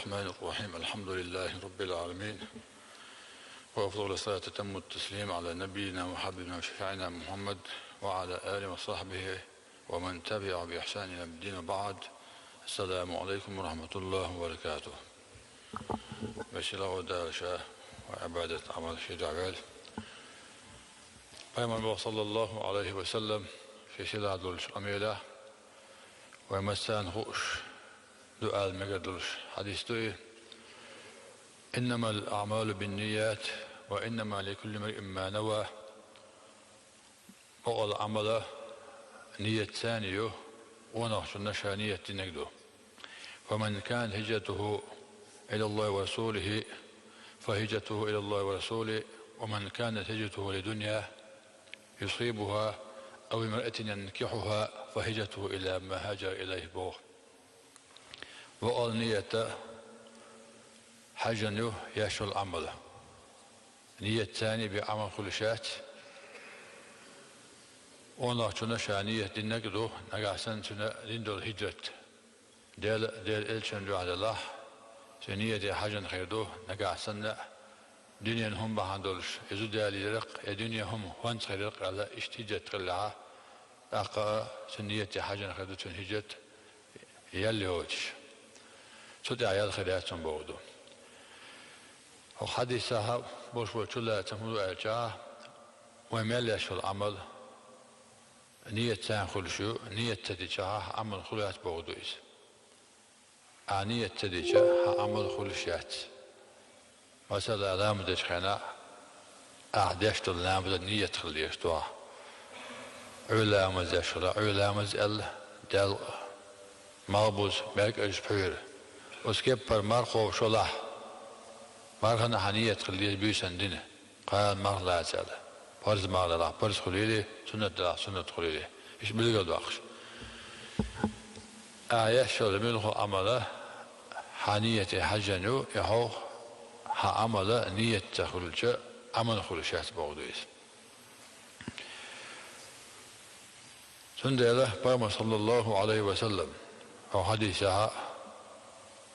الرحمن الرحيم. الحمد لله رب العالمين، وأفضل الصلاة تتم التسليم على نبينا وحبيبنا وشفيعنا محمد وعلى آله وصحبه ومن تبع بإحسان إلى الدين. بعد، السلام عليكم ورحمة الله وبركاته. بشلا ودارشا وعبادة عمل في دعوال قيما صلى الله عليه وسلم في سلا دولش أميلة ومسان خوش دعاء المقدرش حديث دوي: إنما الأعمال بالنيات وإنما لكل امرئ ما نوى. وقال عمله نية ثانية ونخش نشا نية نقده. ومن كان هجرته إلى الله ورسوله فهجرته إلى الله ورسوله، ومن كانت هجرته لدنيا يصيبها أو امرأة ينكحها فهجرته إلى ما هاجر إليه بوه. وقال نية حجنه يشل عمله نية ثانية بعمل كل شات ونخش نشا نية نقده نقاسن لندو الهجرة ديال إلشن دو على الله سنية دي حاجة خيردو نقاسن دنيا هم بهندولش يزود ديال رق الدنيا هم وانت خيرق على اشتجت قلعة أقا سنية حاجة خيردو تنهجت يلي هوتش سود عيال خيرات بودو. وحديثها بوش بوشلا تملو أرجاه ومليش العمل نية تان خلشو نية تدجاه عمل خلات بودويس نية تدجاه عمل خلشات. مثلا لام دجخنا أعدشت اللام نية خليش دوا علامز يشرا علامز ال دل مربوز ملك أجبير وسكبر مرخو شلح مرخنا حنية خليش بيسن دينه قال مر لا زال برز مر لا برز خليلي سنة لا سنة خليلي إيش بلقى الوقش يشرا منه عمله حنية حجنو يهو عمل نية خلش عمل خلشات بودويس. سندله بما صلى الله عليه وسلم أو حديثها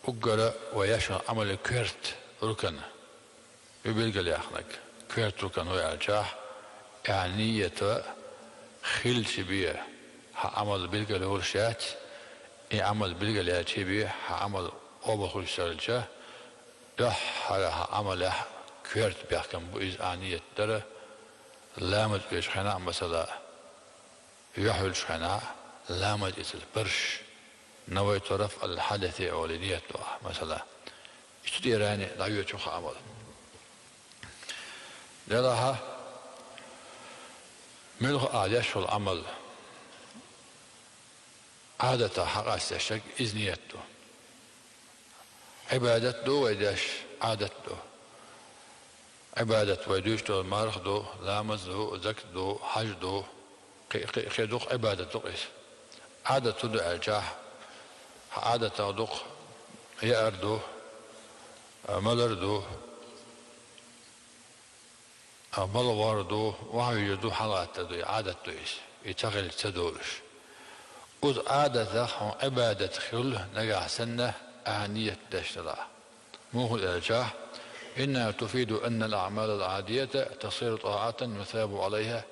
أقرأ ويشرع عمل كرت ركن يبلغ لأخنك كرت ركن ويعجاه يعني نية خلش بيه عمل بلغ لهرشات عمل بلغ لهاتي بيه عمل أبو خلشات دحرها عمله كرت بيحكم بإز آنية دره لامد بيش خناع مثلا يحول خناع لامد إز البرش نوي طرف الحدث أولينية مثلا اشتيراني لا يوجد عمل لها منه آدش العمل عادة حقاس الشك إذنيته عبادته ويداش عادته عبادة ويدوش دو مارخ دو لامز دو زك دو حج دو خيدوق عبادة دوقيس عادة دو أرجاح عادة دوق يأر دو ملر دو ملوار دو وحي دو حالات دو عادة دويس يتغل تدولش وز عادة عبادة خل نجح سنة أهنية تشترى موه الإرجاح إنها تفيد أن الأعمال العادية تصير طاعة يثاب عليها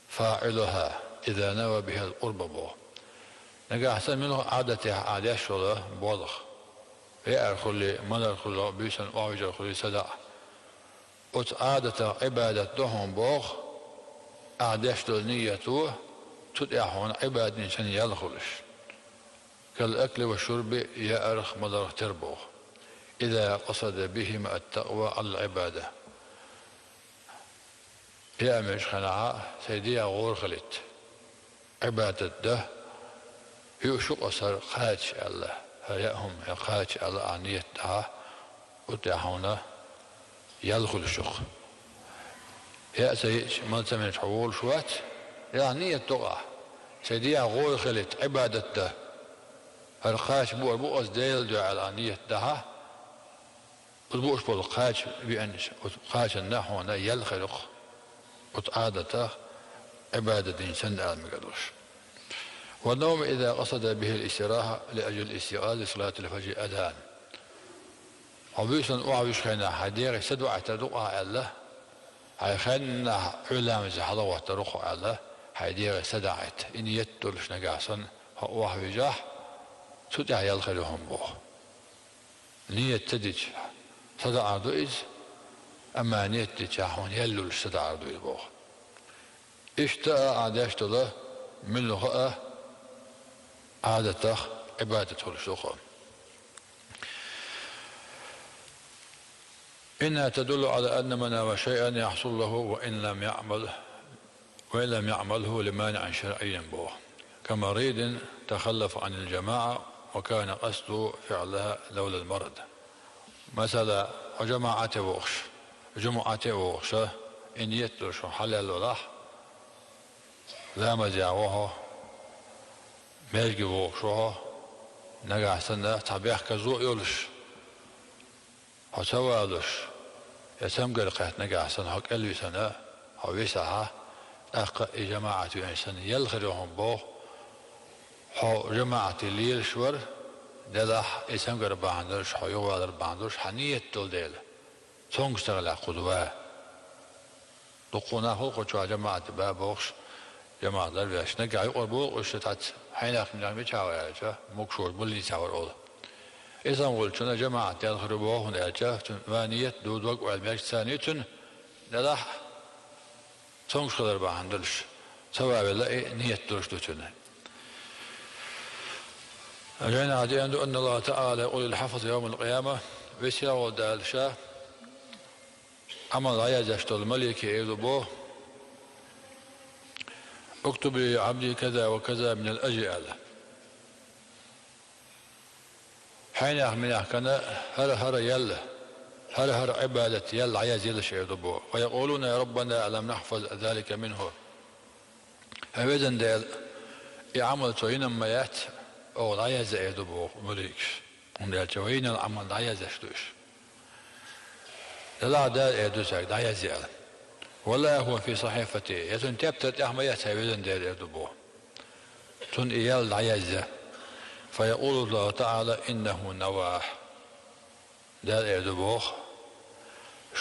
فاعلها إذا نوى بها القرب به. نجح سن منه عادة عادية شغلة بوضخ يأرخل لي منرخل بيسن وعجرخل لي سدع عادة عبادة دهم بوخ عادية شغل نيته تدعون عبادة إنسان يدخلش كالأكل والشرب يأرخ مدرخ تربوخ إذا قصد بهما التقوى على العبادة. يا مش خناعة سيدي غور خلت عبادة ده يشق أصر خاتش الله هيأهم خاتش الله عنية ده وتعهونا يدخل الشق يا سيد ما تسمى حول شوات يعني التقى سيدي غور خلت عبادة ده الخاتش بو البؤس ديل دعاء العنية ده البؤس بو الخاتش بأن خاتش النحو يلخلق وتعادته عبادة إنسان المقدوش. والنوم إذا قصد به الاستراحة لأجل الاستيقاظ لصلاة الفجر أذان وبيسن وعوش خينا حدير سدوا اعتدوا الله هاي خينا علام زحضوا ترخوا الله حدير سدعت إن يتولش نقاسن وحوي جاح سدع يلخلهم بوه نية تدج صدع دوئز أما نية تجاحون يلول صدع دوئز بوه اشتاء عادشت له من لغة عادته عبادته الشيخ إنها تدل على أن من نوى شيئا يحصل له وإن لم يعمله لمانع شرعي به كمريض تخلف عن الجماعة وكان قصده فعلها لولا المرض مثلا جماعة وغش إن يتلش حلال ولاح لا مزعوه ملقي وغشه نقع سنة طبيعة كزو يولش هتوالش يتمقل قيت نقع سنة حق ألوي سنة أو يسعى أقا جماعة إنسان يلخرهم بوه حو جماعة الليل شور دلح يتمقل باندرش حو يوالر باندرش حنية تلديل تونغستغل قدوة دقونا خلق جماعة بابوخش جماعة دربيش نقع يقربوه وشتات حيناك من المتعوى يالجا مكشور بلي تعور أولا إذا قلتنا جماعة يلخربوه يالجا وانية دودوك والميك ثانية للاح تونغش خلر باندرش سواء بالله نية درش دوتنا أجينا عدي أن الله تعالى يقول الحفظ يوم القيامة ويسير ودالشا عمل عيازشت الملك يدبوه اكتب لعبدي كذا وكذا من الأجيال حين أحمل كان هر عبادة يل عياز يلش يدبوه ويقولون يا ربنا ألم نحفظ ذلك منه فإذن ديل يعمل توين ميات أو العياز يدبوه مليكش وديل توين العمل عياز يشتوش لا دا يدوسك دا يزيل ولا هو في صحيفتي يتن تبتت أحميات هيبدن دير يدبوه تن إيال دا يزيل فيقول الله تعالى إنه نواح دا يدبوه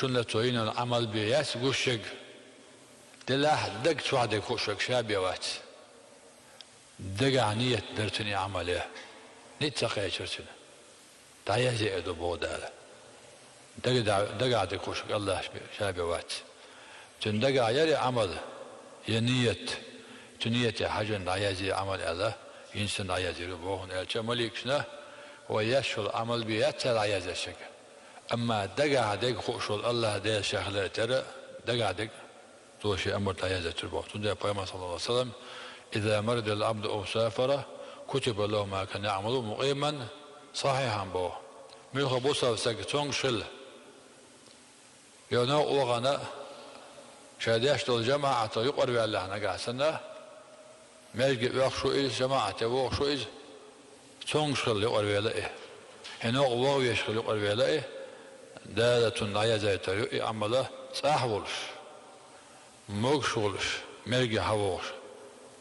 شنة توين العمل بياس قشق دلاح دق توعدك قشق شابيوات دق عنية درتني عمله نتسقى شرتنا دا يزيل يدبوه دالا دقع دكوش الله شابوات تن دقع يلي عمل ينية تنية حاجة عيازي عمل الله ينسن عيازي ربوهن الجا مليكشنا ويشل عمل بياتر عيازي الشك أما دقع دكوش الله دي شغلة ترى دقع دك توشي أمر عيازي ربوه تندى بيما صلى الله عليه وسلم إذا مرض العبد أو سافر كتب له ما كان يعمله مقيما صحيحا بوه ميخو بوصا وسكتون شل يونو وغنا شاديش الجماعة يقرب الله نقع سنة ملقي وخشو إيز جماعة وخشو إيز تون شل يقرب الله هنا وغو يشغل يقرب الله دالة عيازة يتريو عمله صاحبولش مغشولش ملقي حووش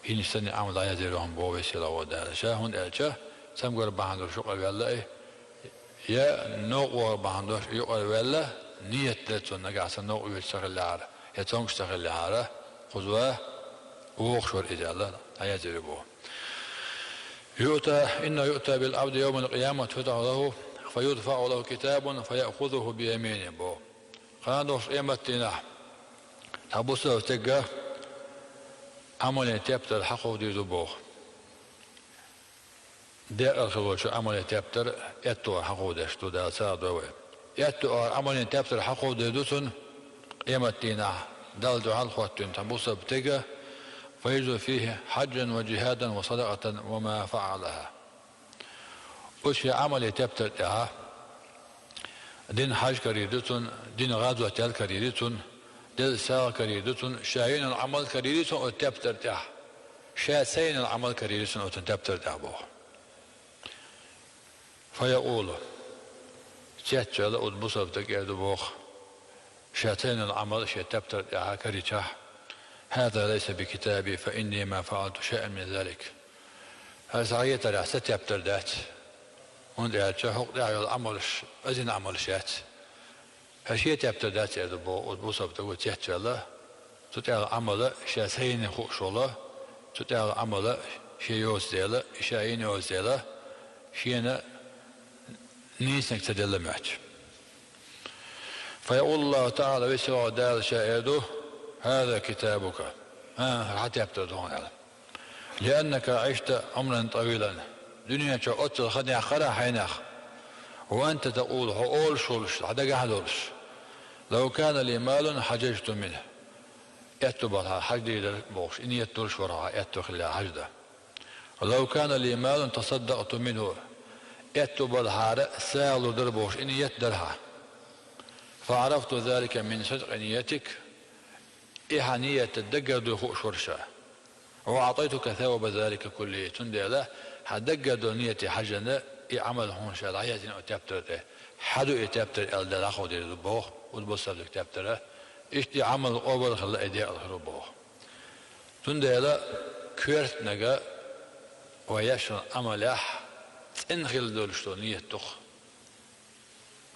هين سنة عمل عيازة لهم بوبيسي لو دالة شاهون الجا سمقر بحندر شو قرب الله يا نوع بحندر يقرب الله نية لتون نقع نوع يشتغل على يتون يشتغل على خذوه ووخشور إذا الله عيازة بوه إنه يؤتى بالعبد يوم القيامة فتح له فيدفع له كتاب فيأخذه بيمينه بو قالوا قيمتنا تبصر تلقى عمل تبتر حقه دي زبوه دير الخبر شو عمل تبتر يتو حقه دشتو دا سادوه يتو عمل تبتر حقه دي دوسن قيمتنا دال دعال خواتين تبصر بتلقى فيجد فيه حجا وجهادا وصدقة وما فعلها وش عمل تبتر لها دين حج كريدتون دين غزوة تل كريدتون دين ساعة كريدتون شاين العمل كريدتون وتبتر لها شاسين العمل كريدتون وتبتر لها فيقول تيتشل أدبصر بتقيد بوخ شاتين العمل شتبتر لها كريدتها هذا ليس بكتابي فإني ما فعلت شيئا من ذلك هذا عيت رأسة يبتر ذات und حق ده عملش أزين عملشات هشيت يبتدأت هذا بوصف تقول تحت الله تتعال عمله شاسين خوشوله تتعال عمله شيء يوزدله شيء يوزدله شيء نيسنك تدل معك فيقول الله تعالى ويسوع دال شاهده هذا كتابك حتى يبتدون علم لأنك عشت عمرا طويلا دنيا شو خدني أخرى حيناخ وأنت تقول هقول شولش هذا قاعدولش لو كان لي مال حججت منه يتبع حجدي بوش إني يتولش وراء يتخلى حجده ولو كان لي مال تصدقت منه يتبع الحارة سال دربوش إني يتدرها فعرفت ذلك من صدق نيتك إحانية تدقد خوش ورشا وأعطيتك ثواب ذلك كله تندي له حدقد نيتي حجنا عمل هون شاء عياتنا أتابتر حدو أتابتر ألدى الأخوة دي البوخ والبصر لك تابتره إشتي عمل أول خلا إدياء الخربوخ تندي له كيرت نجا ويشن عمله تنخل دولشتو نيتك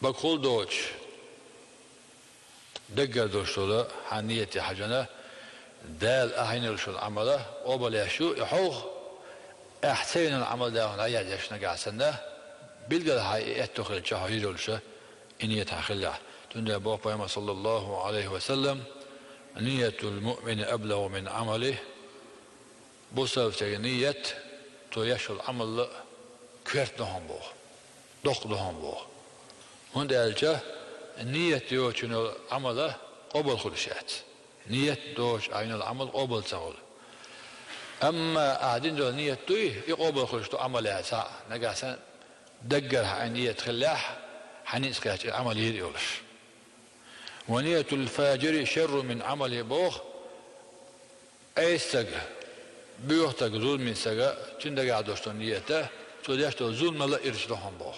بقول دوش دقر دولشتو حنيتي حجنا دال أهين الشو العمله أول يشو يحوخ أحسن العمل ده هنا يجش نجا سنة بيلقى هاي يتخل شهيد الشة إن يتخلى تندى بابا صلى الله عليه وسلم نية المؤمن أبلغ من عمله بوصف نية تويش العمل كيرت دهم بوه دق دهم بوه هند الجه نية يوشن العمل قبل خلشات نية دوش عين العمل قبل تقول أما أعدين دو نية توي يقبل خلشتو عملها ساعة نقاسا دقرها عن نية خلاح حنيسكاش عمل يريولش ونية الفاجر شر من عمل بوخ أي سجى بيوختك ظلم سجى تندق عدوشتو نيته توديشتو ظلم لا إرشدهم بوخ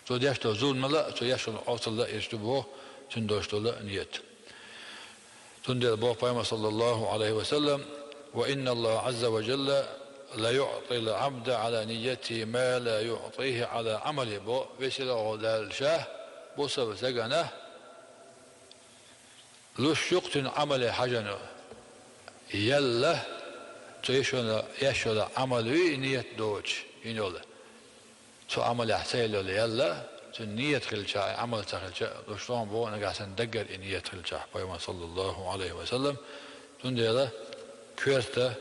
توديشتو ظلم لا توديشتو أوصل لا إرشدو بوخ تندوشتو لا نيت تندق بوخ صلى الله عليه وسلم وإن الله عز وجل لا يعطي العبد على نيته ما لا يعطيه على عمله بو ويسيله دال شاه بو سبب سجنه لوش يقتن عمل حجنه يلا تيشون يشول عمله نية دوج ينوله تو عمل حسيل يلا تو نية خلشة عمل تخلشة لوشلون بو أنا قاعد ندقر نية خلشة بيوم صلى الله عليه وسلم تندي كيرته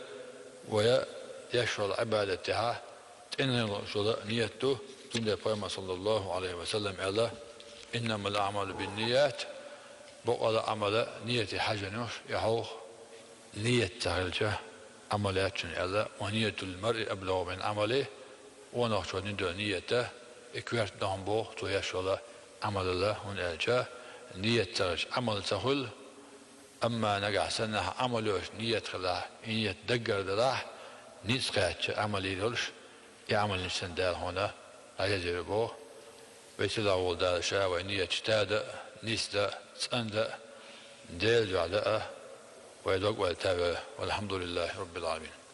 ويا يشول عبادتها تنهي شول نيته تندي بيوم صلى الله عليه وسلم يلا إنما الأعمال بالنيات بقى عمل نية حجنه يحوخ نية تخلشة عمليات يلا ونية المرء أبلغ من عمله ونخشى ندو نيته إكوارت دامبو تو يشول عمل الله ونأجا نية تخلش عمل تخل أما نجح سنة عملوش نية خلاه نية دقر دراح نسخة عمل يدلش يعمل الإنسان دار هنا لا يجربه ويتلاو دار شاء ونية تاد نسدا سند ديل جعلاء ويدوق والتابع والحمد لله رب العالمين.